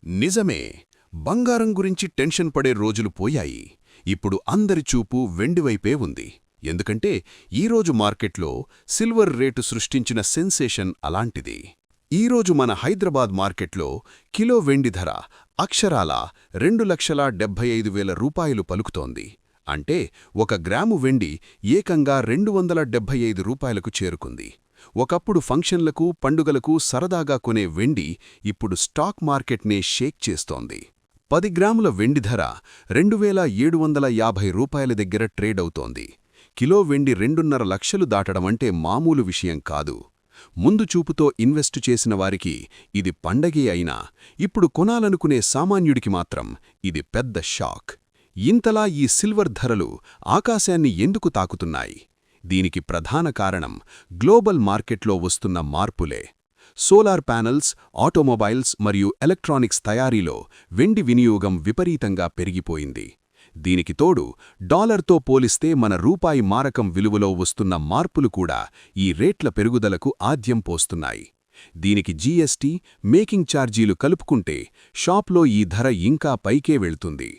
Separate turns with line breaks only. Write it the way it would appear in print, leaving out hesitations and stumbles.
నిజమే. బంగారం గురించి టెన్షన్ పడే రోజులు పోయాయి. ఇప్పుడు అందరి చూపు వెండివైపే ఉంది. ఎందుకంటే ఈరోజు మార్కెట్లో సిల్వర్ రేటు సృష్టించిన సెన్సేషన్ అలాంటిది. ఈరోజు మన హైదరాబాద్ మార్కెట్లో కిలో వెండి ధర అక్షరాల 2,75,000 రూపాయలు పలుకుతోంది. అంటే 1 గ్రాము వెండి ఏకంగా 275 రూపాయలకు చేరుకుంది. ఒకప్పుడు ఫంక్షన్లకు, పండుగలకు సరదాగా కొనే వెండి ఇప్పుడు స్టాక్ మార్కెట్నే షేక్ చేస్తోంది. 10 గ్రాముల వెండి ధర 2,750 రూపాయల దగ్గర ట్రేడ్ అవుతోంది. కిలో వెండి 2.5 లక్షలు దాటడమంటే మామూలు విషయం కాదు. ముందు చూపుతో ఇన్వెస్టు చేసిన వారికి ఇది పండగే అయినా ఇప్పుడు కొనాలనుకునే సామాన్యుడికి మాత్రం ఇది పెద్ద షాక్. ఇంతలా ఈ సిల్వర్ ధరలు ఆకాశాన్ని ఎందుకు తాకుతున్నాయి? దీనికి ప్రధాన కారణం గ్లోబల్ మార్కెట్లో వస్తున్న మార్పులే. సోలార్ ప్యానెల్స్, ఆటోమొబైల్స్ మరియు ఎలక్ట్రానిక్స్ తయారీలో వెండి వినియోగం విపరీతంగా పెరిగిపోయింది. దీనికి తోడు డాలర్తో పోలిస్తే మన రూపాయి మారకం విలువలో వస్తున్న మార్పులు కూడా ఈ రేట్ల పెరుగుదలకు ఆద్యం పోస్తున్నాయి. దీనికి జీఎస్టీ, మేకింగ్ ఛార్జీలు కలుపుకుంటే షాప్లో ఈ ధర ఇంకా పైకే వెళ్తుంది.